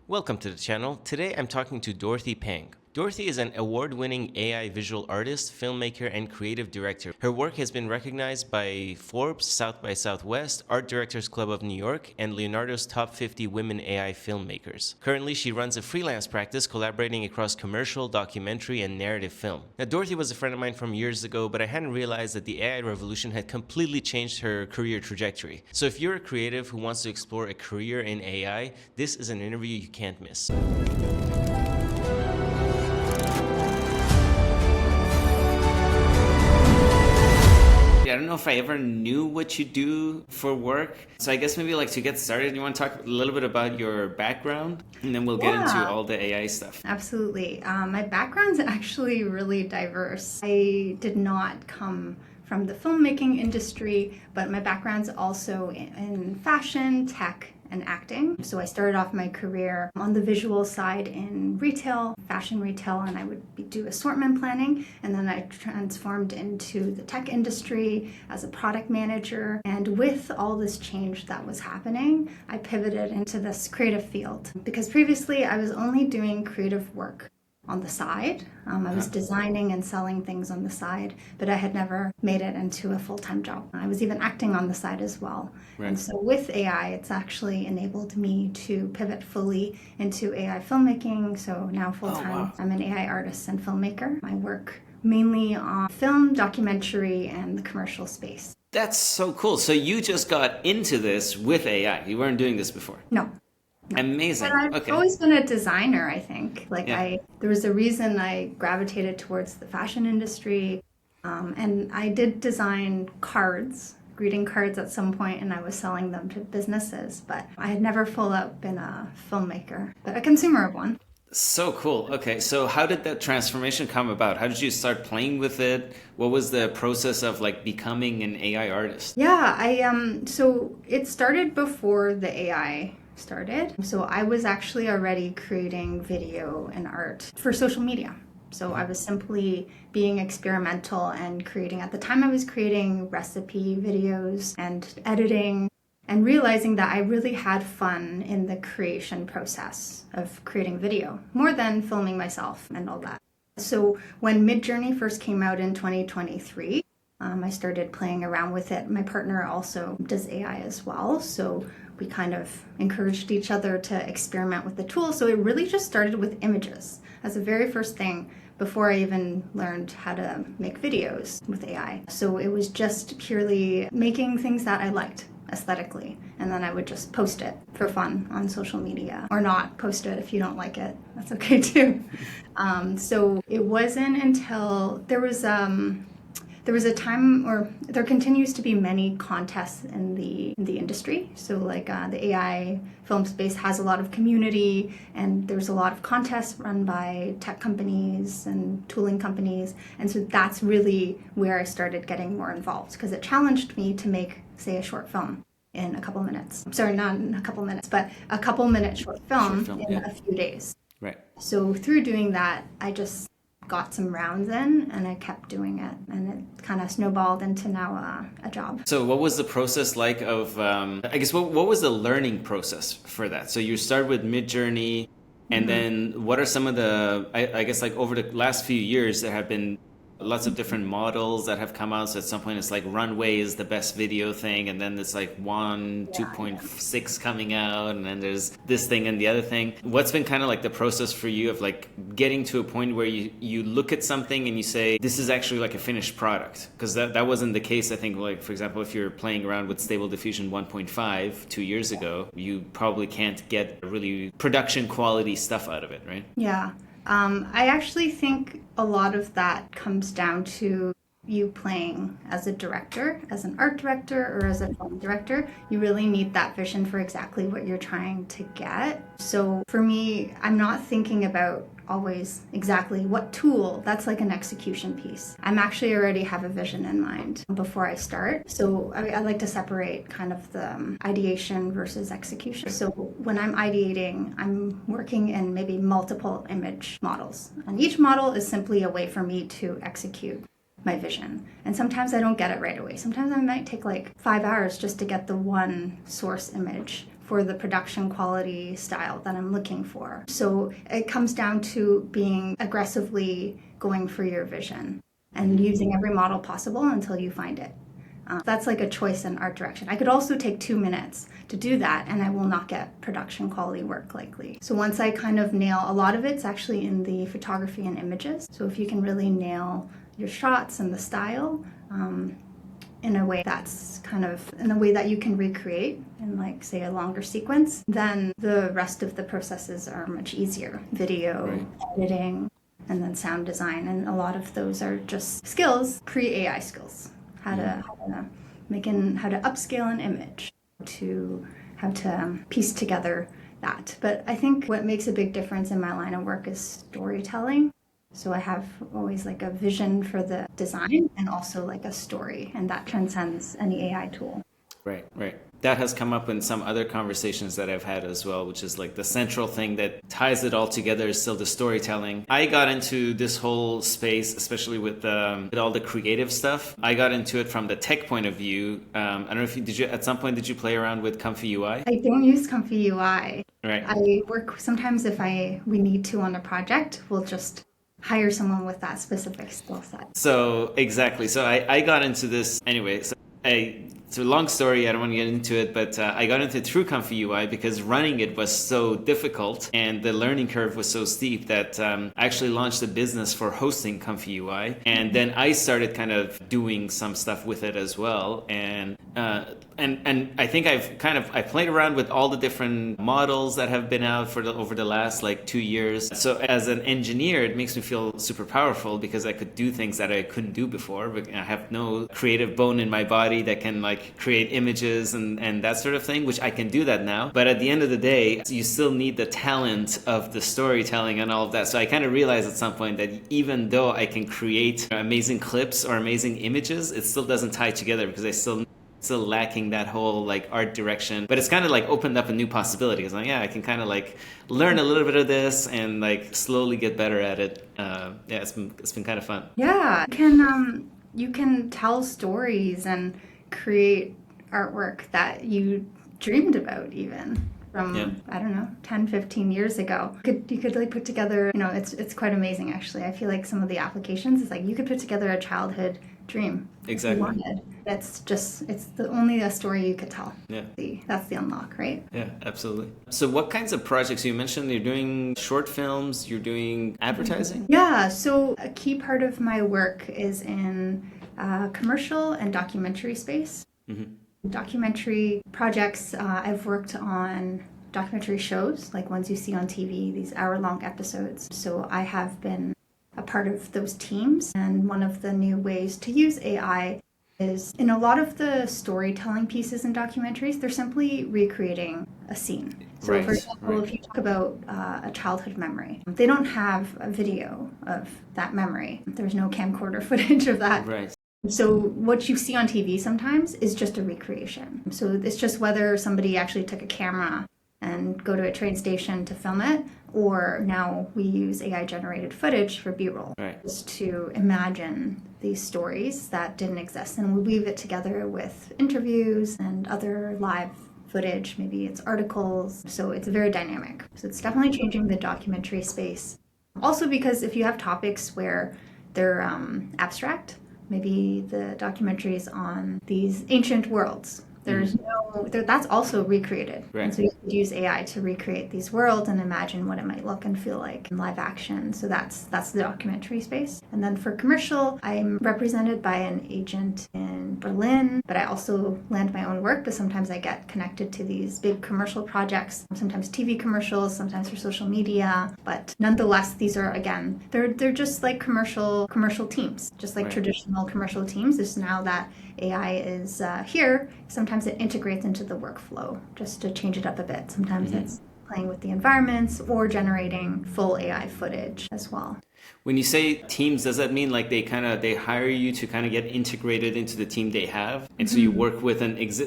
Welcome to the channel. Today I'm talking to Dorothy Pang. Dorothy is an award-winning AI visual artist, filmmaker, and creative director. Her work has been recognized by Forbes, South by Southwest, Art Directors Club of New York, and Leonardo's Top 50 Women AI Filmmakers. Currently, she runs a freelance practice collaborating across commercial, documentary, and narrative film. Now, Dorothy was a friend of mine from years ago, but I hadn't realized that the AI revolution had completely changed her career trajectory. So if you're a creative who wants to explore a career in AI, this is an interview you can't miss. I don't know if I ever knew what you do for work. So I guess maybe like to get started, you want to talk a little bit about your background and then we'll get into all the AI stuff. Absolutely. My background's actually really diverse. I did not come from the filmmaking industry, but my background's also in fashion, tech, and acting. So I started off my career on the visual side in retail, fashion retail, and I would do assortment planning. And then I transformed into the tech industry as a product manager. And with all this change that was happening, I pivoted into this creative field because previously I was only doing creative work on the side. I was designing and selling things on the side, but I had never made it into a full-time job. I was even acting on the side as well. Right. And so with AI, it's actually enabled me to pivot fully into AI filmmaking. So now full-time, I'm an AI artist and filmmaker. I work mainly on film, documentary, and the commercial space. That's so cool. So you just got into this with AI. You weren't doing this before? No. Amazing. But I've always been a designer, I think. There was a reason I gravitated towards the fashion industry. And I did design cards, greeting cards at some point, and I was selling them to businesses. But I had never full out been a filmmaker, but a consumer of one. So cool. Okay, so how did that transformation come about? How did you start playing with it? What was the process of like becoming an AI artist? Yeah, so it started before the AI started. So I was actually already creating video and art for social media. So I was simply being experimental and creating. At the time I was creating recipe videos and editing and realizing that I really had fun in the creation process of creating video, more than filming myself and all that. So when Midjourney first came out in 2023, I started playing around with it. My partner also does AI as well, so we kind of encouraged each other to experiment with the tool. So it really just started with images as the very first thing before I even learned how to make videos with AI. So it was just purely making things that I liked aesthetically, and then I would just post it for fun on social media, or not post it if you don't like it. That's okay too. So it wasn't until there was a time, or there continues to be many contests in the industry. So like the AI film space has a lot of community, and there's a lot of contests run by tech companies and tooling companies. And so that's really where I started getting more involved, because it challenged me to make, say, a short film in a couple minutes. Sorry, not in a couple minutes, but a couple minute short film in a few days. Right. So through doing that, I just got some rounds in, and I kept doing it, and it kind of snowballed into now a job. So what was the process like of, I guess, what was the learning process for that? So you started with Midjourney, and then what are some of the, I guess like over the last few years, there have been lots of different models that have come out. So at some point it's like Runway is the best video thing, and then it's like 2.6 coming out, and then there's this thing and the other thing. What's been kind of like the process for you of like getting to a point where you look at something and you say, this is actually like a finished product? Because that wasn't the case, I think. Like, for example, if you're playing around with Stable Diffusion 1.5 2 years ago, you probably can't get really production quality stuff out of it, right? Yeah. I actually think a lot of that comes down to you playing as a director, as an art director, or as a film director. You really need that vision for exactly what you're trying to get. So for me, I'm not thinking about always exactly what tool. That's like an execution piece. I'm actually already have a vision in mind before I start. So I like to separate kind of the ideation versus execution. So when I'm ideating, I'm working in maybe multiple image models, and each model is simply a way for me to execute my vision. And sometimes I don't get it right away. Sometimes I might take like 5 hours just to get the one source image for the production quality style that I'm looking for. So it comes down to being aggressively going for your vision and using every model possible until you find it. That's like a choice in art direction. I could also take 2 minutes to do that and I will not get production quality work likely. So once I kind of nail, a lot of it's actually in the photography and images. So if you can really nail your shots and the style in a way that's kind of in a way that you can recreate in like say a longer sequence, then the rest of the processes are much easier. Video, editing, and then sound design. And a lot of those are just skills, pre-AI skills. How to upscale an image, to how to piece together that. But I think what makes a big difference in my line of work is storytelling. So I have always like a vision for the design and also like a story, and that transcends any AI tool. Right. That has come up in some other conversations that I've had as well, which is like the central thing that ties it all together is still the storytelling. I got into this whole space, especially with all the creative stuff. I got into it from the tech point of view. I don't know if did you at some point did you play around with Comfy UI? I don't use Comfy UI. Right. I work sometimes if we need to on a project, we'll just hire someone with that specific skill set. So exactly. So I got into this anyway. It's a long story, I don't want to get into it, but I got into it through Comfy UI because running it was so difficult and the learning curve was so steep that I actually launched a business for hosting Comfy UI. And then I started kind of doing some stuff with it as well. And I think I played around with all the different models that have been out over the last like 2 years. So as an engineer, it makes me feel super powerful because I could do things that I couldn't do before. But I have no creative bone in my body that can like create images and that sort of thing, which I can do that now. But at the end of the day, you still need the talent of the storytelling and all of that. So I kind of realized at some point that even though I can create amazing clips or amazing images, it still doesn't tie together because I still lacking that whole like art direction. But it's kind of like opened up a new possibility. It's like, yeah, I can kind of like learn a little bit of this and like slowly get better at it. It's been kind of fun. Yeah, you can tell stories and create artwork that you dreamed about even from, I don't know, 10, 15 years ago. You could like put together, it's quite amazing actually. I feel like some of the applications, it's like you could put together a childhood dream. Exactly. You wanted. It's only a story you could tell. Yeah. That's the unlock, right? Yeah, absolutely. So what kinds of projects you mentioned? You're doing short films, you're doing advertising? Yeah, so a key part of my work is in commercial and documentary space. Mm-hmm. Documentary projects, I've worked on documentary shows, like ones you see on TV, these hour-long episodes. So I have been a part of those teams. And one of the new ways to use AI is in a lot of the storytelling pieces in documentaries, they're simply recreating a scene. So for example, if you talk about a childhood memory, they don't have a video of that memory. There's no camcorder footage of that. Right. So what you see on TV sometimes is just a recreation. So it's just whether somebody actually took a camera and go to a train station to film it, or now we use AI-generated footage for B-roll, just to imagine these stories that didn't exist. And we weave it together with interviews and other live footage, maybe it's articles. So it's very dynamic. So it's definitely changing the documentary space. Also because if you have topics where they're abstract, maybe the documentaries on these ancient worlds, that's also recreated. Right. And so you could use AI to recreate these worlds and imagine what it might look and feel like in live action. So that's the documentary space. And then for commercial, I'm represented by an agent in Berlin, but I also land my own work, but sometimes I get connected to these big commercial projects, sometimes TV commercials, sometimes for social media. But nonetheless, these are, again, they're just like commercial teams, just like traditional commercial teams. It's now that AI is here, sometimes it integrates into the workflow just to change it up a bit. Sometimes it's playing with the environments or generating full AI footage as well. When you say teams, does that mean like they hire you to kind of get integrated into the team they have? And so you work with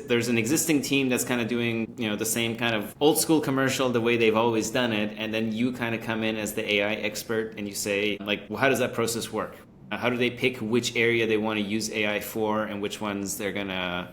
there's an existing team that's kind of doing, the same kind of old school commercial the way they've always done it. And then you kind of come in as the AI expert and you say, like, well, how does that process work? How do they pick which area they want to use AI for and which ones they're going to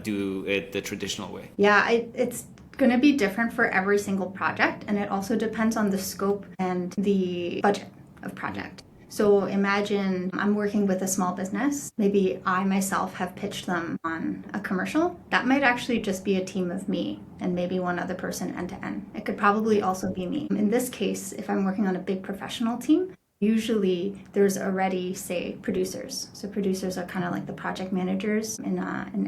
do it the traditional way? Yeah, it's going to be different for every single project, and it also depends on the scope and the budget of project. So imagine I'm working with a small business. Maybe I myself have pitched them on a commercial. That might actually just be a team of me and maybe one other person end to end. It could probably also be me. In this case, if I'm working on a big professional team, usually there's already, say, producers. So producers are kind of like the project managers in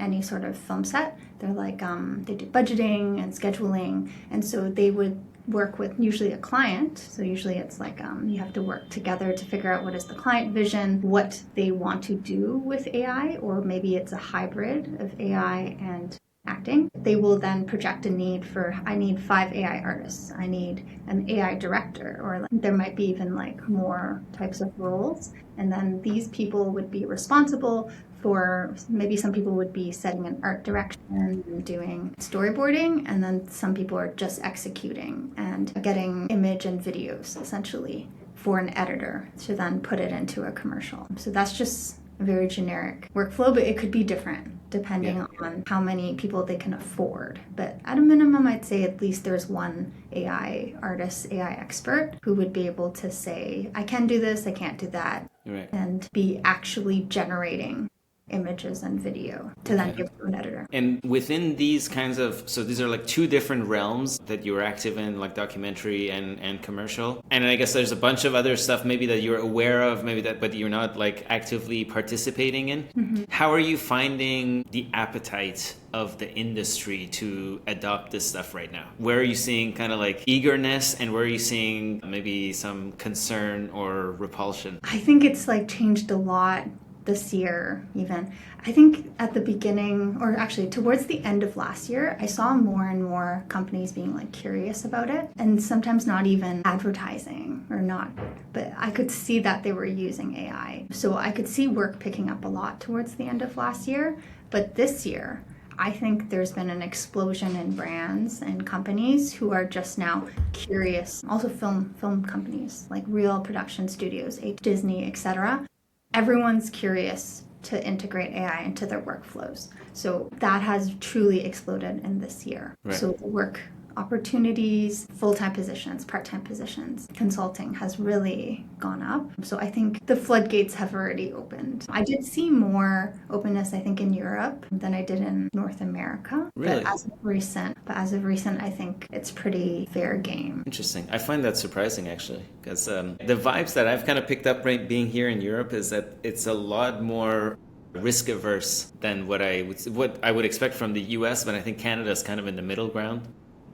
any sort of film set. They're like, they do budgeting and scheduling. And so they would work with usually a client. So usually it's like you have to work together to figure out what is the client vision, what they want to do with AI, or maybe it's a hybrid of AI and acting. They will then project a need for, I need 5 AI artists, I need an AI director, or there might be even like more types of roles. And then these people would be responsible for, maybe some people would be setting an art direction and doing storyboarding, and then some people are just executing and getting image and videos essentially for an editor to then put it into a commercial. So that's just a very generic workflow, but it could be different depending on how many people they can afford. But at a minimum, I'd say at least there's one AI artist, AI expert who would be able to say, I can do this, I can't do that, and be actually generating images and video to then give to an editor. And within these kinds of, so these are like 2 different realms that you're active in, like documentary and commercial. And I guess there's a bunch of other stuff maybe that you're aware of, maybe that, but you're not like actively participating in. Mm-hmm. How are you finding the appetite of the industry to adopt this stuff right now? Where are you seeing kind of like eagerness, and where are you seeing maybe some concern or repulsion? I think it's like changed a lot this year even. I think at the beginning, or actually towards the end of last year, I saw more and more companies being like curious about it, and sometimes not even advertising or not, but I could see that they were using AI. So I could see work picking up a lot towards the end of last year. But this year, I think there's been an explosion in brands and companies who are just now curious. Also film companies like real production studios, Disney, etc. Everyone's curious to integrate AI into their workflows. So that has truly exploded in this year. Right. So the work opportunities, full-time positions, part-time positions, consulting has really gone up. So I think the floodgates have already opened. I did see more openness, I think, in Europe than I did in North America. Really? But as of recent, I think it's pretty fair game. Interesting. I find that surprising, actually, because the vibes that I've kind of picked up being here in Europe is that it's a lot more risk averse than what I would expect from the US, but I think Canada is kind of in the middle ground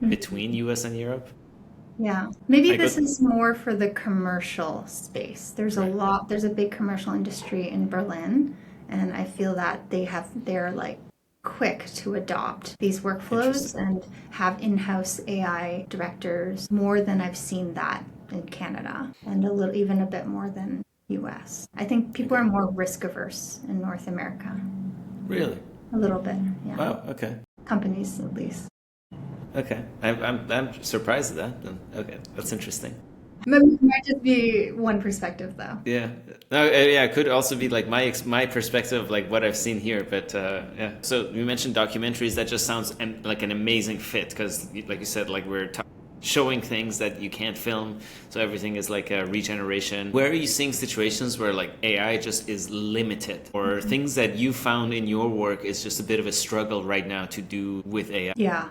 between US and Europe. Yeah. Maybe this is more for the commercial space. There's a big commercial industry in Berlin, and I feel that they're like quick to adopt these workflows and have in-house AI directors more than I've seen that in Canada, and even a bit more than US. I think people are more risk averse in North America. Really? A little bit, yeah. Wow, okay. Companies at least. Okay, I'm surprised at that. Okay, that's interesting. It might just be one perspective, though. Yeah, no, yeah, it could also be like my perspective, like what I've seen here. But yeah, so you mentioned documentaries. That just sounds like an amazing fit because, like you said, like we're showing things that you can't film, so everything is like a regeneration. Where are you seeing situations where like AI just is limited, or things that you found in your work is just a bit of a struggle right now to do with AI? Yeah.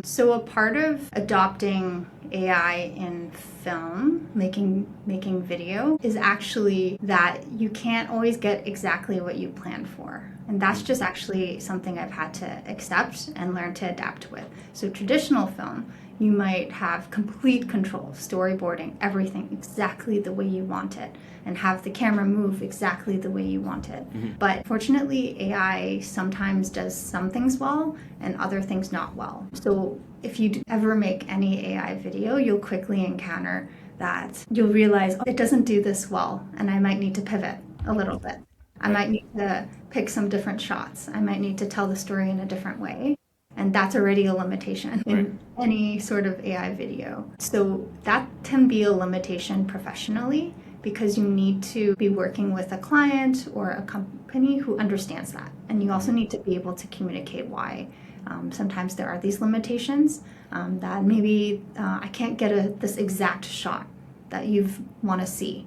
So a part of adopting AI in film, making video, is actually that you can't always get exactly what you planned for. And that's just actually something I've had to accept and learn to adapt with. So traditional film, you might have complete control, storyboarding, everything exactly the way you want it, and have the camera move exactly the way you want it. Mm-hmm. But fortunately, AI sometimes does some things well and other things not well. So if you ever make any AI video, you'll quickly encounter that you'll realize, it doesn't do this well, and I might need to pivot a little bit. I might need to pick some different shots. I might need to tell the story in a different way. And that's already a limitation in any sort of AI video. So that can be a limitation professionally, because you need to be working with a client or a company who understands that. And you also need to be able to communicate why Sometimes there are these limitations that maybe I can't get this exact shot that you want to see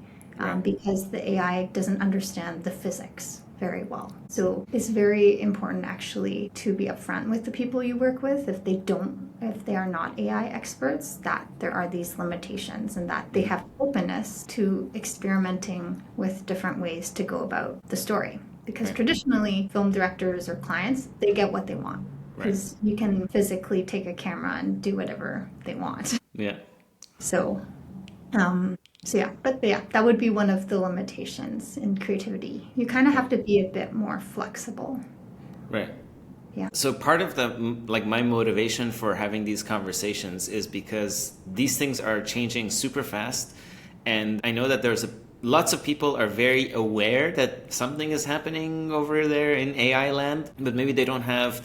because the AI doesn't understand the physics very well. So it's very important actually to be upfront with the people you work with if they are not AI experts, that there are these limitations and that they have openness to experimenting with different ways to go about the story. Because traditionally, film directors or clients, they get what they want. Because you can physically take a camera and do whatever they want. Yeah. So that would be one of the limitations in creativity. You kind of have to be a bit more flexible. Right. Yeah. So part of my motivation for having these conversations is because these things are changing super fast. And I know that lots of people are very aware that something is happening over there in AI land, but maybe they don't have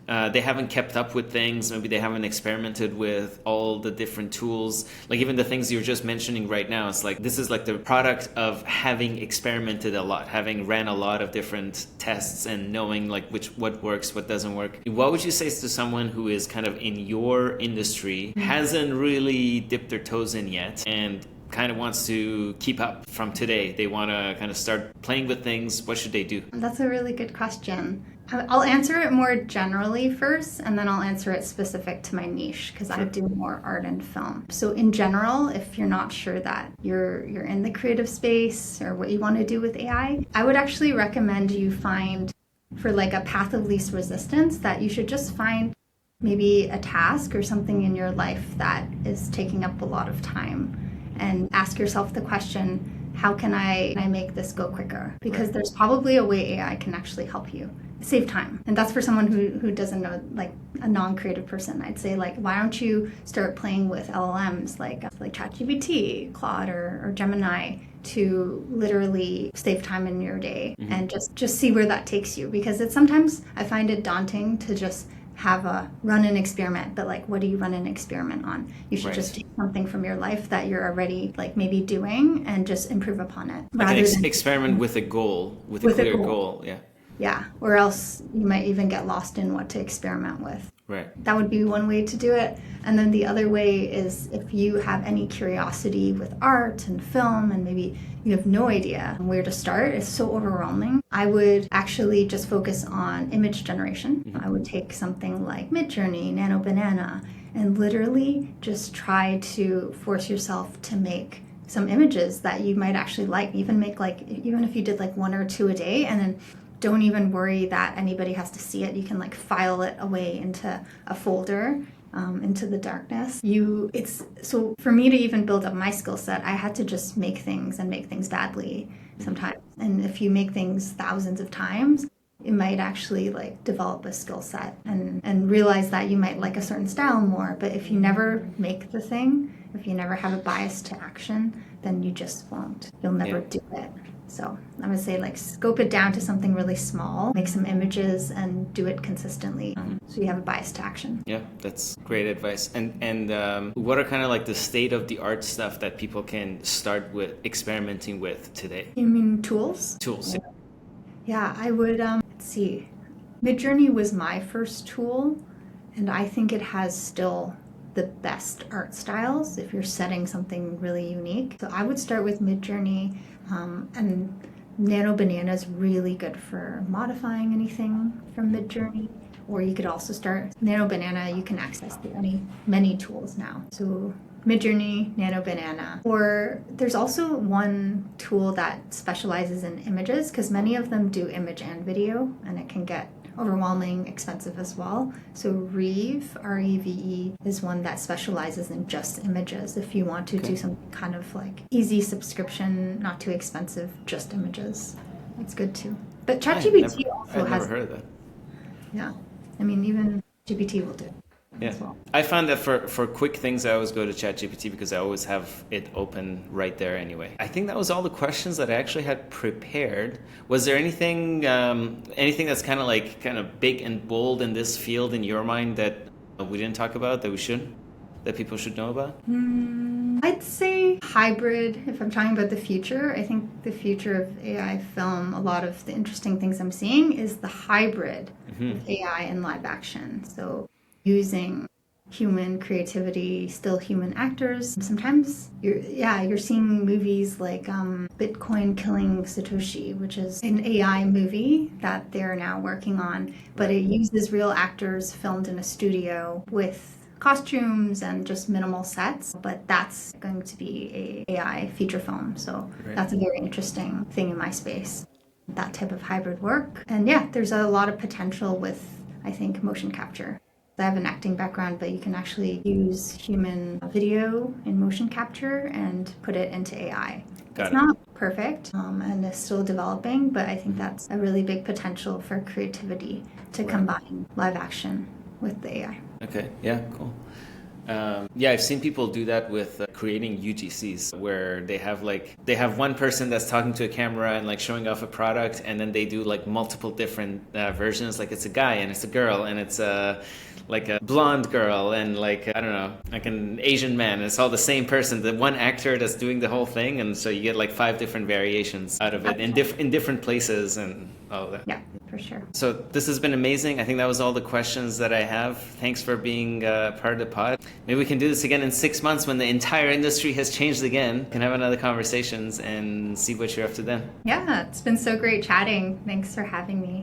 they haven't kept up with things. Maybe they haven't experimented with all the different tools. Like even the things you're just mentioning right now, it's like this is like the product of having experimented a lot, having ran a lot of different tests and knowing like what works, what doesn't work. What would you say to someone who is kind of in your industry, hasn't really dipped their toes in yet, and kind of wants to keep up from today? They want to kind of start playing with things. What should they do? That's a really good question. I'll answer it more generally first, and then I'll answer it specific to my niche because I do more art and film. So in general, if you're not sure that you're in the creative space or what you want to do with AI, I would actually recommend you find, for like a path of least resistance, that you should just find maybe a task or something in your life that is taking up a lot of time, and ask yourself the question, how can I make this go quicker? Because there's probably a way AI can actually help you save time. And that's for someone who doesn't know, like a non-creative person. I'd say, like, why don't you start playing with LLMs like ChatGPT, Claude, or Gemini, to literally save time in your day and just see where that takes you. Because sometimes I find it daunting to just run an experiment, but like, what do you run an experiment on? You should just take something from your life that you're already like maybe doing and just improve upon it. Like an experiment with a goal, with a clear goal. Yeah. Yeah. Or else you might even get lost in what to experiment with. Right. That would be one way to do it. And then the other way is if you have any curiosity with art and film and maybe you have no idea where to start, it's so overwhelming, I would actually just focus on image generation. I would take something like Midjourney, Nano Banana, and literally just try to force yourself to make some images that you might actually like. Even if you did like one or two a day, and then don't even worry that anybody has to see it. You can like file it away into a folder, into the darkness. So for me to even build up my skill set, I had to just make things badly sometimes. And if you make things thousands of times, it might actually like develop a skill set and realize that you might like a certain style more. But if you never make the thing, if you never have a bias to action, then you just won't. You'll never do it. So I would say like scope it down to something really small, make some images and do it consistently so you have a bias to action. Yeah, that's great advice. And what are kind of like the state of the art stuff that people can start with experimenting with today? You mean tools? Tools. Yeah, I would, let's see. Midjourney was my first tool, and I think it has still the best art styles if you're setting something really unique. So I would start with Midjourney, and Nano Banana is really good for modifying anything from Midjourney. Or you could also start Nano Banana. You can access many tools now. So Midjourney, Nano Banana. Or there's also one tool that specializes in images, because many of them do image and video, and it can get overwhelming, expensive as well. So Reeve, R-E-V-E, is one that specializes in just images. If you want to do something kind of like easy subscription, not too expensive, just images, that's good too. But ChatGPT also has. I've never heard of that. Yeah, I mean, even GPT will do it. Yeah, well. I found that for quick things, I always go to ChatGPT because I always have it open right there anyway. I think that was all the questions that I actually had prepared. Was there anything that's kind of big and bold in this field in your mind that we didn't talk about that people should know about? I'd say hybrid. If I'm talking about the future, I think the future of AI film, a lot of the interesting things I'm seeing is the hybrid of AI and live action. So using human creativity, still human actors. Sometimes you're seeing movies like Bitcoin Killing Satoshi, which is an AI movie that they're now working on, but it uses real actors filmed in a studio with costumes and just minimal sets, but that's going to be a AI feature film. So that's a very interesting thing in my space, that type of hybrid work. And yeah, there's a lot of potential with, I think, motion capture. I have an acting background, but you can actually use human video in motion capture and put it into AI. It's not perfect and it's still developing, but I think that's a really big potential for creativity to combine live action with the AI. Okay, yeah, cool. Yeah, I've seen people do that with creating UGCs where they have one person that's talking to a camera and like showing off a product, and then they do like multiple different versions. Like it's a guy and it's a girl and it's like a blonde girl and like, I don't know, like an Asian man. It's all the same person, the one actor that's doing the whole thing. And so you get like 5 different variations out of it in different places and all that. Yeah, for sure. So this has been amazing. I think that was all the questions that I have. Thanks for being part of the pod. Maybe we can do this again in 6 months when the entire industry has changed again. We can have another conversations and see what you're up to then. Yeah, it's been so great chatting. Thanks for having me.